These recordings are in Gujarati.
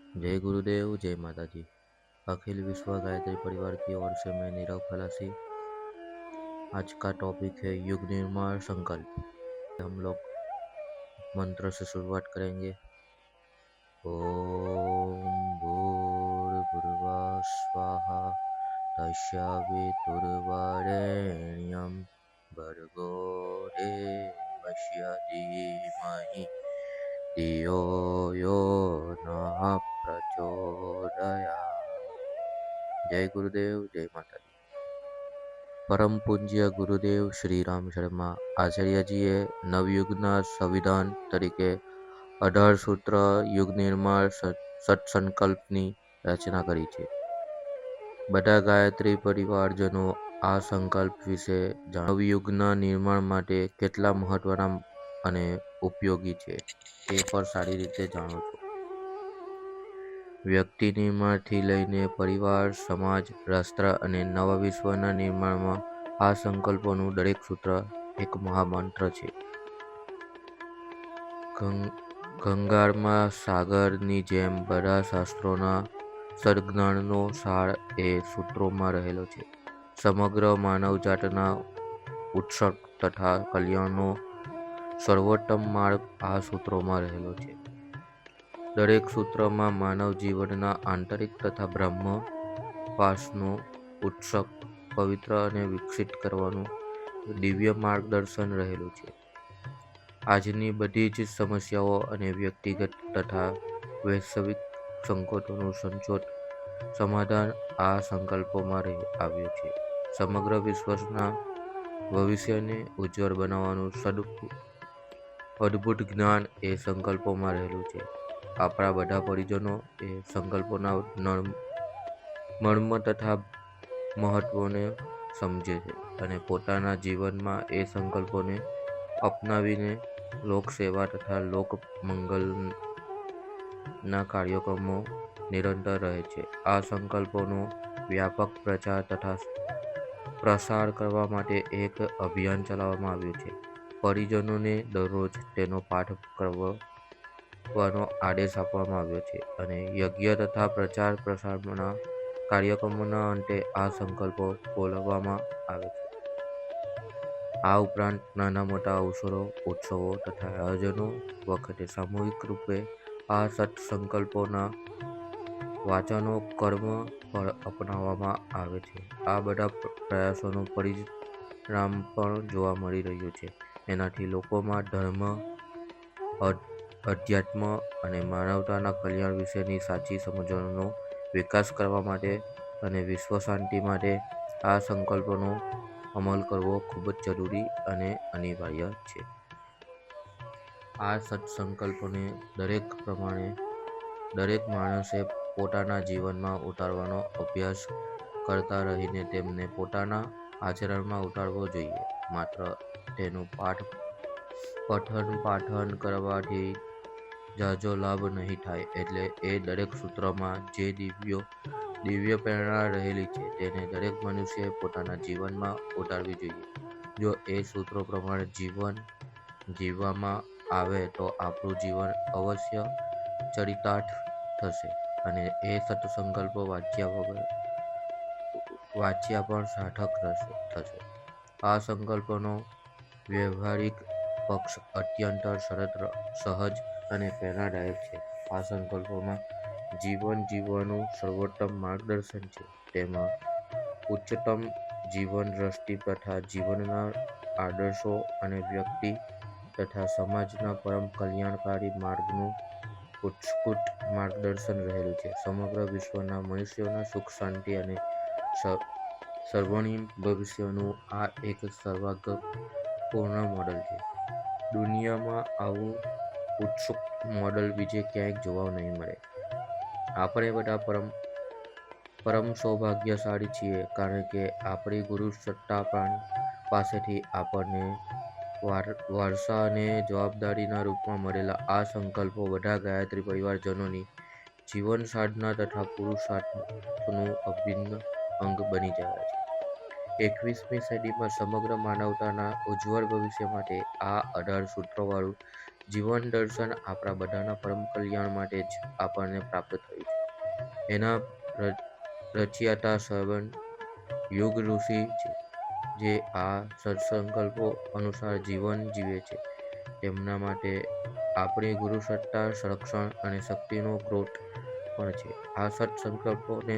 जय गुरुदेव, जय माता जी। अखिल विश्व गायत्री परिवार की ओर से मैं नीरव खलासी। आज का टॉपिक है युग निर्माण संकल्प। हम लोग मंत्र से शुरुआत करेंगे। ओम भूर्भुवः स्वाहा तस्वितुर्वरेण्यं भर्गो देवस्य धीमहि धियो यो नः प्रचोदयात्। जय गुरुदेव, जय माता जी। પરમ પૂજ્ય ગુરુદેવ શ્રી રામ શર્મા આચાર્યજીએ નવયુગના સંવિધાન તરીકે 18 સૂત્ર યુગ નિર્માણ સત્સંકલ્પની રચના કરી છે. બધા ગાયત્રી પરિવારજનો આ સંકલ્પ વિશે નવયુગના નિર્માણ માટે કેટલા મહત્વના અને ઉપયોગી છે તે પર સારી રીતે જાણો છો. વ્યક્તિ નિર્માણથી લઈને પરિવાર, સમાજ, રાષ્ટ્ર અને નવા વિશ્વના નિર્માણમાં આ સંકલ્પોનું દરેક સૂત્ર એક મહામંત્ર છે. ગંગારમાં સાગરની જેમ બધા શાસ્ત્રોના સદજ્ઞાનનો સાર એ સૂત્રોમાં રહેલો છે. સમગ્ર માનવજાતના ઉત્સવ તથા કલ્યાણનો સર્વોત્તમ માર્ગ આ સૂત્રોમાં રહેલો છે. દરેક સૂત્રમાં માનવ જીવનના આંતરિક તથા બ્રહ્મ પાસનો ઉત્સવ પવિત્ર અને વિકસિત કરવાનું દિવ્ય માર્ગદર્શન રહેલું છે. આજની બધી જ સમસ્યાઓ અને વ્યક્તિગત તથા વૈશ્વિક સંકટોનું સચોટ સમાધાન આ સંકલ્પોમાં આવ્યું છે. સમગ્ર વિશ્વના ભવિષ્યને ઉજ્જવળ બનાવવાનું અદ્ભુત જ્ઞાન એ સંકલ્પોમાં રહેલું છે. આપણા બધા પરિજનો એ સંકલ્પોના મર્મ તથા મહત્વને સમજે છે અને પોતાના જીવનમાં એ સંકલ્પોને અપનાવીને લોકસેવા તથા લોક મંગલના કાર્યક્રમો નિરંતર રહે છે. આ સંકલ્પોનો વ્યાપક પ્રચાર તથા પ્રસાર કરવા માટે એક અભિયાન ચલાવવામાં આવ્યું છે. પરિજનોને દરરોજ તેનો પાઠ કરવાનો આદેશ આપવામાં આવ્યો છે અને યજ્ઞ તથા પ્રચાર પ્રસારના કાર્યક્રમોના અંતે આ સંકલ્પો બોલાવવામાં આવે છે. આ ઉપરાંત નાના મોટા અવસરો, ઉત્સવો તથા આયોજનો વખતે સામૂહિક રૂપે આ સત્સંકલ્પોના વાંચનો કર્મ પર અપનાવવામાં આવે છે. આ બધા પ્રયાસોનું પરિણામ પણ જોવા મળી રહ્યું છે. એનાથી લોકોમાં ધર્મ, અધ્યાત્મ અને માનવતાના કલ્યાણ વિશેની સાચી સમજણનો વિકાસ કરવા માટે અને વિશ્વ શાંતિ માટે આ સંકલ્પોનો અમલ કરવો ખૂબ જ જરૂરી અને અનિવાર્ય છે. આ સત્સંકલ્પોને દરેક માણસે પોતાના જીવનમાં ઉતારવાનો અભ્યાસ કરતા રહીને તેમને પોતાના આચરણમાં ઉતારવો જોઈએ. માત્ર તેનું પઠન પાઠન કરવાથી ઝાઝો લાભ નહીં થાય. એટલે એ દરેક સૂત્રમાં જે દિવ્ય પ્રેરણા રહેલી છે તેને દરેક મનુષ્યએ પોતાના જીવનમાં ઉતારવી જોઈએ. જો એ સૂત્રો પ્રમાણે જીવન જીવવામાં આવે તો આપણું જીવન અવશ્ય ચરિતાર્થ થશે અને એ સત્સંકલ્પો વાંચ્યા પણ સાર્થક થશે. આ સંકલ્પોનો વ્યવહારિક પક્ષ અત્યંત સરળ, સહજ અને પ્રેરણાદાયક છે. આ સંકલ્પોમાં જીવન જીવવાનું સર્વોત્તમ માર્ગદર્શન છે. તેમાં ઉચ્ચતમ જીવન દ્રષ્ટિ તથા જીવનના આદર્શો અને વ્યક્તિ તથા સમાજના પરમ કલ્યાણકારી માર્ગનું ઉત્કૃષ્ટ માર્ગદર્શન રહેલું છે. સમગ્ર વિશ્વના મનુષ્યોના સુખ શાંતિ અને સર્વાંગીણ ભવિષ્યનું આ એક સર્વગ્રપૂર્ણ મોડલ છે. દુનિયામાં આવું ઉત્કૃષ્ટ મોડલ બીજે ક્યાંય જોવા નહીં મળે. આપણે બધા પરમ સૌભાગ્યશાળી છીએ, કારણ કે આપણી ગુરુ સત્તા પાસેથી આપણને વારસા અને જવાબદારીના રૂપમાં મળેલા આ સંકલ્પો બધા ગાયત્રી પરિવારજનોની જીવન સાધના તથા પુરુષાર્થનું અભિન્ન અંગ બની ગયા છે. 21મી સદીમાં સમગ્ર માનવતાના ઉજ્જવળ ભવિષ્ય માટે આ 18 સૂત્રોવાળું જીવન દર્શન આપણા બધાના પરમ કલ્યાણ માટે જ આપણને પ્રાપ્ત થયું છે. એના રચયિતા શ્રવણ યુગ ઋષિ છે, જે આ સત્સંકલ્પો અનુસાર જીવન જીવે છે. તેમના માટે આપણી ગુરુસત્તા, સંરક્ષણ અને શક્તિનો સ્ત્રોત પણ છે. આ સત્સંકલ્પોને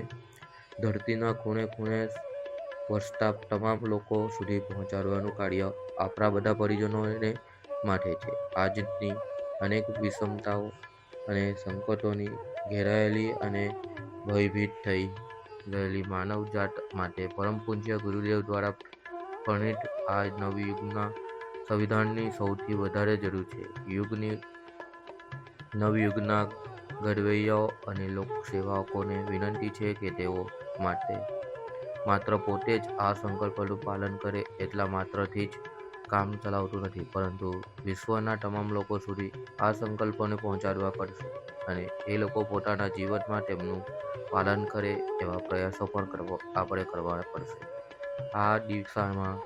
ધરતીના ખૂણે ખૂણે વસતા તમામ લોકો સુધી પહોંચાડવાનું કાર્ય આપણા બધા પરિજનોને માટે છે. આજની અનેક વિષમતાઓ અને સંકટોની ઘેરાયેલી અને ભયભીત થઈ ગયેલી માનવજાત માટે પરમ પૂજ્ય ગુરુદેવ દ્વારા પ્રણીત આ નવયુગના સંવિધાનની સૌથી વધારે જરૂર છે. નવયુગના ઘડવૈયાઓ અને લોકસેવકોને વિનંતી છે કે તેઓ માત્ર પોતે જ આ સંકલ્પનું પાલન કરે એટલા માત્રથી જ કામ ચલાવતું નથી, પરંતુ વિશ્વના તમામ લોકો સુધી આ સંકલ્પોને પહોંચાડવા પડશે અને એ લોકો પોતાના જીવનમાં તેમનું પાલન કરે એવા પ્રયાસો પણ આપણે કરવા પડશે. આ દિશામાં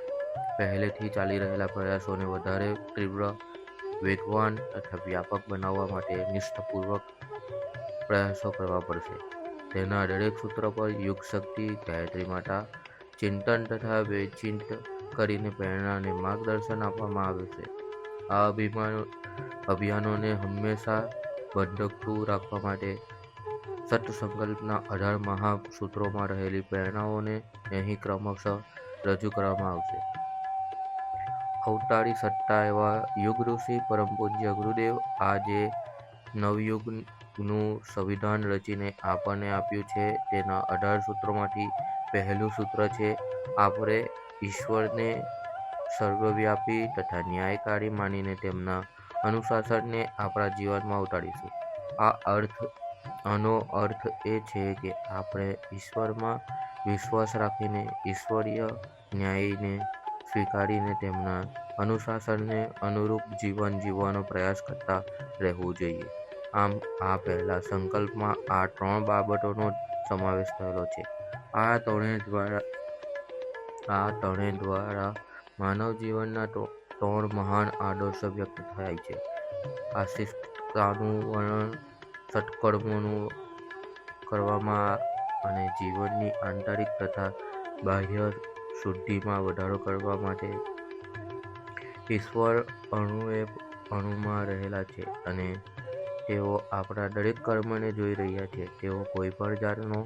પહેલેથી ચાલી રહેલા પ્રયાસોને વધારે તીવ્ર, વેગવાન તથા વ્યાપક બનાવવા માટે નિષ્ઠાપૂર્વક પ્રયાસો કરવા પડશે. તેના દરેક સૂત્ર પર યુગ શક્તિ, ગાયત્રી માતા, ચિંતન તથા વિચિંત કરીને પ્રેરણા અને માર્ગદર્શન આપવામાં આવે છે. આ અભિયાનોને હંમેશા બંધબેસતું રાખવા માટે સત્સંકલ્પના 18 મહાસૂત્રોમાં રહેલી પ્રેરણાઓને અહીં ક્રમશઃ રજૂ કરવામાં આવશે. અવતારી સત્તા એવા યુગ ઋષિ પરમ પૂજ્ય ગુરુદેવ આજે નવયુગનું સંવિધાન રચીને આપણને આપ્યું છે. તેના 18 સૂત્રોમાંથી પહેલું સૂત્ર છે, આપણે ઈશ્વરને સર્વવ્યાપી તથા ન્યાયકારી માનીને તેમના અનુશાસનને આપણા જીવનમાં ઉતારીશું. આનો અર્થ એ છે કે આપણે ઈશ્વરમાં વિશ્વાસ રાખીને ઈશ્વરીય ન્યાયને સ્વીકારીને તેમના અનુશાસનને અનુરૂપ જીવન જીવવાનો પ્રયાસ કરતા રહેવું જોઈએ. આમ આ પહેલા સંકલ્પમાં આ 3 બાબતોનો સમાવેશ થયેલો છે. આ ત્રણેય દ્વારા માનવ જીવનના 3 મહાન આદર્શો વ્યક્ત થાય છે: આસ્તિકતાનું વર્ણન, સત્કર્મોનું કરવામાં અને જીવનની આંતરિક તથા બાહ્ય શુદ્ધિમાં વધારો કરવા માટે. ઈશ્વર અણુમાં રહેલા છે અને તેઓ આપણા દરેક કર્મને જોઈ રહ્યા છે. તેઓ કોઈ પણ જાતનો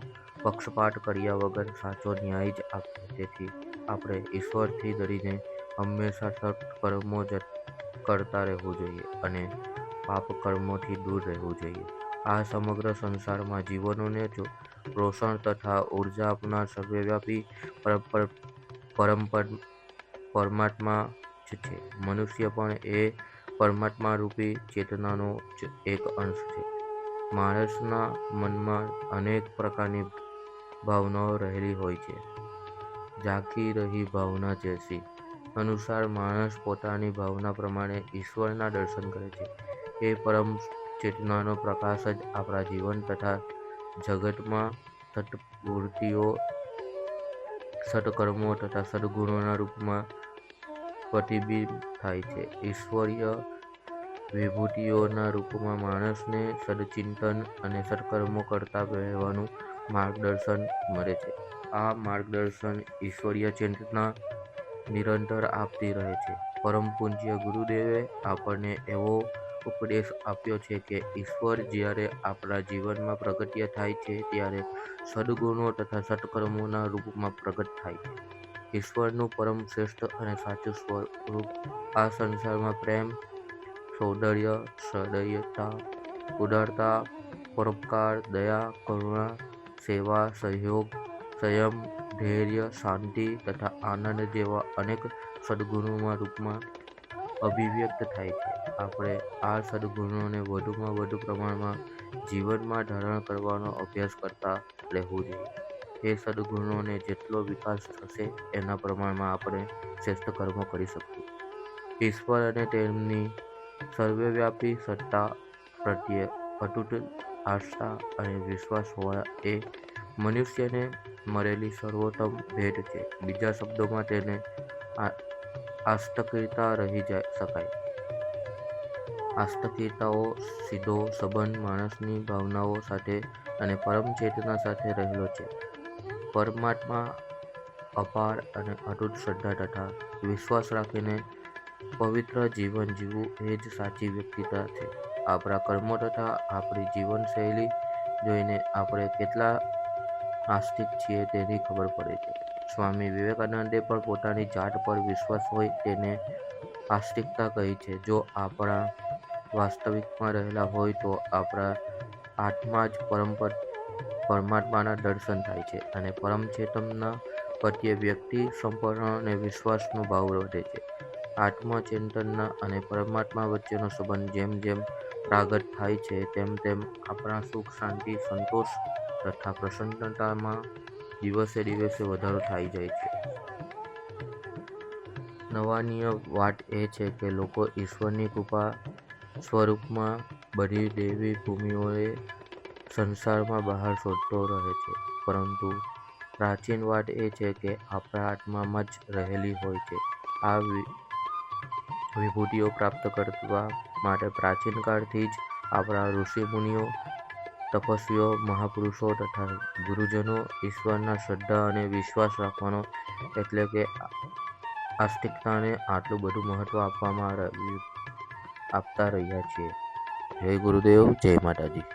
પક્ષપાત કર્યા વગર સાચો ન્યાય જ આપશે. તેથી આપણે ઈશ્વરથી ડરીને હંમેશા સત્કર્મો જ કરતા રહેવું જોઈએ અને પાપકર્મોથી દૂર રહેવું જોઈએ. આ સમગ્ર સંસારમાં જીવોને પોષણ તથા ઉર્જા આપનાર સર્વવ્યાપી પરમાત્મા જ છે. મનુષ્ય પણ એ પરમાત્મારૂપી ચેતનાનો જ એક અંશ છે. માણસના મનમાં અનેક પ્રકારની ભાવનાઓ રહેલી હોય છે. ઝાંખી રહી ભાવના જૈસી અનુસાર માણસ પોતાની ભાવના પ્રમાણે ઈશ્વરના દર્શન કરે છે. એ પરમ ચેતનાનો પ્રકાશ જ આપણા જીવન તથા જગતમાં સત્વૃત્તિઓ, સત્કર્મો તથા સદ્ગુણોના રૂપમાં પ્રતિબિંબિત થાય છે. ઈશ્વરીય વિભૂતિઓના રૂપમાં માણસને સદચિંતન અને સત્કર્મો કરતા રહેવાનું માર્ગદર્શન મળે છે. આ માર્ગદર્શન ઈશ્વરીય ચેતના નિરંતર આપતી રહે છે. પરમ પૂજ્ય ગુરુદેવે આપણને એવો ઉપદેશ આપ્યો છે કે ઈશ્વર જ્યારે આપણા જીવનમાં પ્રગટ્ય થાય છે ત્યારે સદ્ગુણો તથા સત્કર્મોના રૂપમાં પ્રગટ થાય છે. ઈશ્વરનું પરમ શ્રેષ્ઠ અને સાચું સ્વરૂપ આ સંસારમાં પ્રેમ, સૌંદર્ય, સદયતા, ઉદારતા, પરોપકાર, દયા, કરુણા, સેવા, સહયોગ, સંયમ, ધૈર્ય, શાંતિ તથા આનંદ જેવા અનેક સદ્ગુણોના રૂપમાં અભિવ્યક્ત થાય છે. આપણે આ સદ્ગુણોને વધુમાં વધુ પ્રમાણમાં જીવનમાં ધારણ કરવાનો અભ્યાસ કરતા રહેવું જોઈએ. એ સદ્ગુણોનો જેટલો વિકાસ થશે એના પ્રમાણમાં આપણે શ્રેષ્ઠ કર્મો કરી શકીશું. ઈશ્વર અને તેમની સર્વવ્યાપી સત્તા પ્રત્યે અતૂટ આસ્થા અને વિશ્વાસ હોવા એ મનુષ્યને મળેલી સર્વોત્તમ ભેટ છે. બીજા શબ્દોમાં તેને આસ્તિકતા કહી શકાય. આસ્તિકતાઓ સીધો સંબંધ માણસની ભાવનાઓ સાથે અને પરમ ચેતના સાથે રહેલો છે. પરમાત્મા અપાર અને અતૂટ શ્રદ્ધા તથા વિશ્વાસ રાખીને પવિત્ર જીવન જીવવું એ જ સાચી વ્યક્તિતા છે. આપણા કર્મો તથા આપણી જીવનશૈલી જોઈને આપણે કેટલા આસ્તિક છીએ તેની ખબર પડે છે. સ્વામી વિવેકાનંદે પણ પોતાની જાત પર વિશ્વાસ હોય તેને આસ્તિકતા કહી છે. જો આપણા વાસ્તવિકમાં રહેલા હોય તો આપણા આત્મા જ પરમાત્માના દર્શન થાય છે અને પરમ ચેતનના પ્રત્યે વ્યક્તિ સમર્પણ અને વિશ્વાસનો ભાવ વધે છે. આત્મચેતન અને પરમાત્મા વચ્ચેનો સંબંધ જેમ જેમ પ્રગટ થાય છે તેમ તેમ આપણા સુખ, શાંતિ, સંતોષ તથા પ્રસન્નતામાં દિવસે દિવસે વધારો થઈ જાય છે. નવાનીય વાત એ છે કે લોકો ઈશ્વરની કૃપા સ્વરૂપમાં બધી દૈવી ભૂમિઓએ સંસારમાં બહાર શોધતો રહે છે, પરંતુ પ્રાચીન વાત એ છે કે આપણા આત્મામાં જ રહેલી હોય છે. આ વિભૂતિઓ પ્રાપ્ત કરવા માટે પ્રાચીન કાળથી જ આપણા ઋષિમુનિઓ, તપસ્વીઓ, મહાપુરુષો તથા ગુરુજનો ઈશ્વરમાં શ્રદ્ધા અને વિશ્વાસ રાખવાનો એટલે કે આસ્તિકતાને આટલું બધું મહત્વ આપતા રહ્યા છે. જય ગુરુદેવ, જય માતાજી.